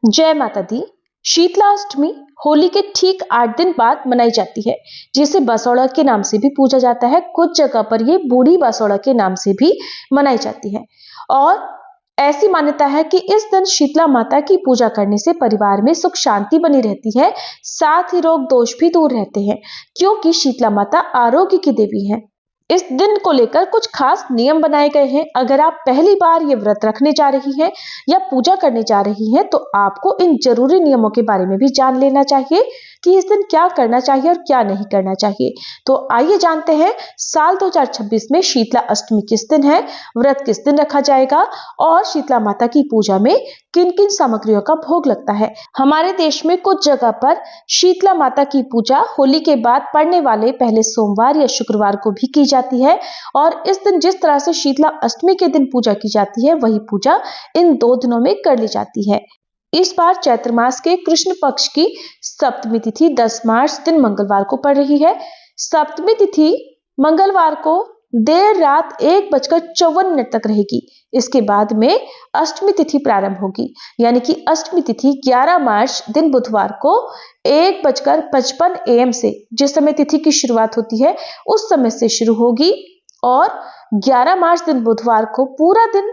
जय माता दी। शीतला अष्टमी होली के ठीक 8 दिन बाद मनाई जाती है, जिसे बसौड़ा के नाम से भी पूजा जाता है। कुछ जगह पर ये बूढ़ी बसौड़ा के नाम से भी मनाई जाती है और ऐसी मान्यता है कि इस दिन शीतला माता की पूजा करने से परिवार में सुख शांति बनी रहती है, साथ ही रोग दोष भी दूर रहते हैं, क्योंकि शीतला माता आरोग्य की देवी है। इस दिन को लेकर कुछ खास नियम बनाए गए हैं। अगर आप पहली बार ये व्रत रखने जा रही हैं या पूजा करने जा रही हैं, तो आपको इन जरूरी नियमों के बारे में भी जान लेना चाहिए कि इस दिन क्या करना चाहिए और क्या नहीं करना चाहिए। तो आइए जानते हैं साल 2026 में शीतला अष्टमी किस दिन है, व्रत किस दिन रखा जाएगा और शीतला माता की पूजा में किन किन सामग्रियों का भोग लगता है। हमारे देश में कुछ जगह पर शीतला माता की पूजा होली के बाद पड़ने वाले पहले सोमवार या शुक्रवार को भी की जाती है और इस दिन जिस तरह से शीतला अष्टमी के दिन पूजा की जाती है, वही पूजा इन 2 दिनों में कर ली जाती है। इस बार चैत्र मास के कृष्ण पक्ष की सप्तमी तिथि 10 मार्च दिन मंगलवार को पड़ रही है। सप्तमी तिथि मंगलवार को देर रात 1:54 तक रहेगी। इसके बाद में अष्टमी तिथि प्रारंभ होगी, यानी कि अष्टमी तिथि 11 मार्च दिन बुधवार को 1:55 AM से, जिस समय तिथि की शुरुआत होती है उस समय से शुरू होगी और 11 मार्च दिन बुधवार को पूरा दिन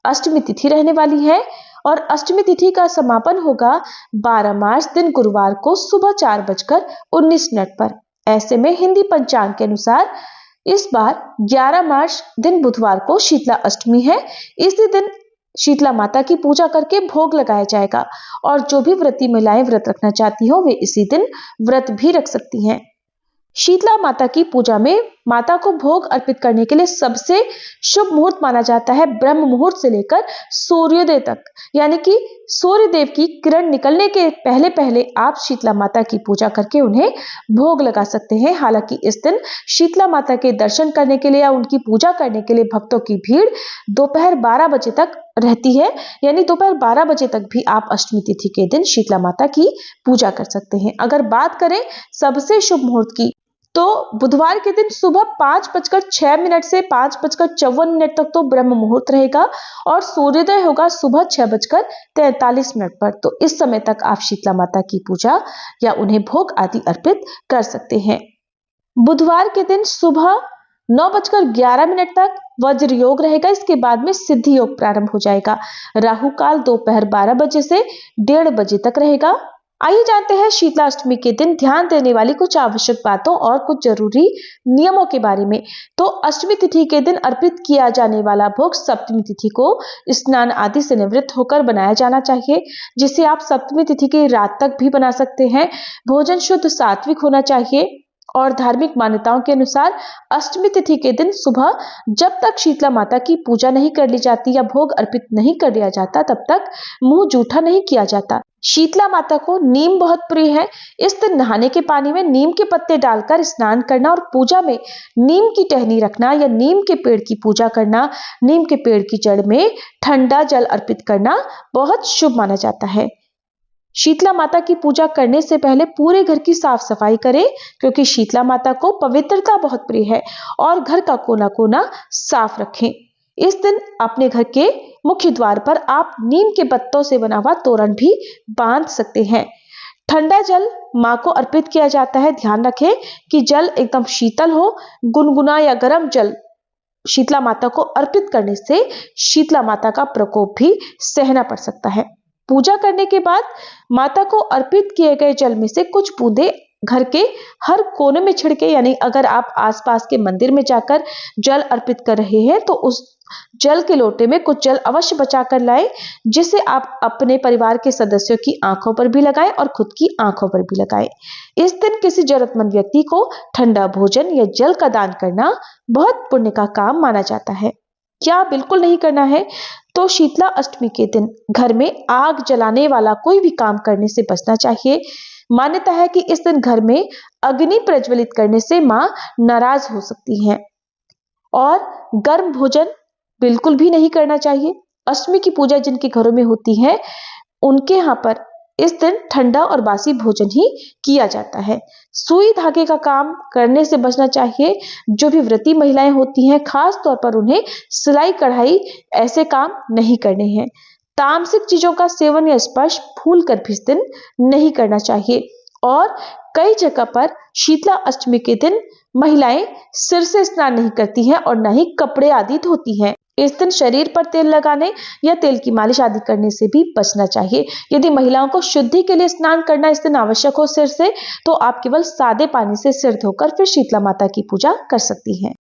अष्टमी तिथि रहने वाली है और अष्टमी तिथि का समापन होगा 12 मार्च दिन गुरुवार को सुबह 4:19 पर। ऐसे में हिंदी पंचांग के अनुसार इस बार 11 मार्च दिन बुधवार को शीतला अष्टमी है। इसी दिन शीतला माता की पूजा करके भोग लगाया जाएगा और जो भी व्रती महिलाएं व्रत रखना चाहती हो वे इसी दिन व्रत भी रख सकती हैं। शीतला माता की पूजा में माता को भोग अर्पित करने के लिए सबसे शुभ मुहूर्त माना जाता है ब्रह्म मुहूर्त से लेकर सूर्योदय तक, यानी कि सूर्य देव की किरण निकलने के पहले पहले आप शीतला माता की पूजा करके उन्हें भोग लगा सकते हैं। हालांकि इस दिन शीतला माता के दर्शन करने के लिए या उनकी पूजा करने के लिए भक्तों की भीड़ दोपहर 12 बजे तक रहती है, यानी दोपहर 12 बजे तक भी आप अष्टमी तिथि के दिन शीतला माता की पूजा कर सकते हैं। अगर बात करें सबसे शुभ मुहूर्त की, तो बुधवार के दिन सुबह 5:06 से 5:54 तक तो ब्रह्म मुहूर्त रहेगा और सूर्योदय होगा सुबह 6:43 पर। तो इस समय तक आप शीतला माता की पूजा या उन्हें भोग आदि अर्पित कर सकते हैं। बुधवार के दिन सुबह 9:11 तक वज्र योग रहेगा। इसके बाद में सिद्धि योग प्रारंभ हो जाएगा। राहु काल दोपहर 12 बजे से 1:30 बजे तक रहेगा। आइए जानते हैं शीतला अष्टमी के दिन ध्यान देने वाली कुछ आवश्यक बातों और कुछ जरूरी नियमों के बारे में। तो अष्टमी तिथि के दिन अर्पित किया जाने वाला भोग सप्तमी तिथि को स्नान आदि से निवृत्त होकर बनाया जाना चाहिए, जिसे आप सप्तमी तिथि की रात तक भी बना सकते हैं। भोजन शुद्ध सात्विक होना चाहिए और धार्मिक मान्यताओं के अनुसार अष्टमी तिथि के दिन सुबह जब तक शीतला माता की पूजा नहीं कर ली जाती या भोग अर्पित नहीं कर दिया जाता, तब तक मुंह जूठा नहीं किया जाता। शीतला माता को नीम बहुत प्रिय है। इस दिन नहाने के पानी में नीम के पत्ते डालकर स्नान करना और पूजा में नीम की टहनी रखना या नीम के पेड़ की पूजा करना, नीम के पेड़ की जड़ में ठंडा जल अर्पित करना बहुत शुभ माना जाता है। शीतला माता की पूजा करने से पहले पूरे घर की साफ सफाई करें, क्योंकि शीतला माता को पवित्रता बहुत प्रिय है और घर का कोना कोना साफ रखें। इस दिन अपने घर के मुख्य द्वार पर आप नीम के पत्तों से बना हुआ तोरण भी बांध सकते हैं। ठंडा जल मां को अर्पित किया जाता है। ध्यान रखें कि जल एकदम शीतल हो। गुनगुना या गर्म जल शीतला माता को अर्पित करने से शीतला माता का प्रकोप भी सहना पड़ सकता है। पूजा करने के बाद माता को अर्पित किए गए जल में से कुछ बूंदे घर के हर कोने में छिड़के, यानी अगर आप आसपास के मंदिर में जाकर जल अर्पित कर रहे हैं तो उस जल के लोटे में कुछ जल अवश्य बचा कर लाएं, जिसे आप अपने परिवार के सदस्यों की आंखों पर भी लगाएं और खुद की आंखों पर भी लगाएं। इस दिन किसी जरूरतमंद व्यक्ति को ठंडा भोजन या जल का दान करना बहुत पुण्य का काम माना जाता है। क्या बिल्कुल नहीं करना है, तो शीतला अष्टमी के दिन घर में आग जलाने वाला कोई भी काम करने से बचना चाहिए। मान्यता है कि इस दिन घर में अग्नि प्रज्वलित करने से मां नाराज हो सकती हैं और गर्म भोजन बिल्कुल भी नहीं करना चाहिए। अष्टमी की पूजा जिनके घरों में होती है उनके यहाँ पर इस दिन ठंडा और बासी भोजन ही किया जाता है। सुई धागे का काम करने से बचना चाहिए। जो भी व्रती महिलाएं होती हैं, खास तौर पर उन्हें सिलाई कढ़ाई ऐसे काम नहीं करने हैं। तामसिक चीजों का सेवन या स्पर्श भूल कर भी इस दिन नहीं करना चाहिए। और कई जगह पर शीतला अष्टमी के दिन महिलाएं सिर से स्नान नहीं करती हैं और न ही कपड़े आदि धोती हैं। इस दिन शरीर पर तेल लगाने या तेल की मालिश आदि करने से भी बचना चाहिए। यदि महिलाओं को शुद्धि के लिए स्नान करना इस दिन आवश्यक हो सिर से, तो आप केवल सादे पानी से सिर धोकर फिर शीतला माता की पूजा कर सकती हैं।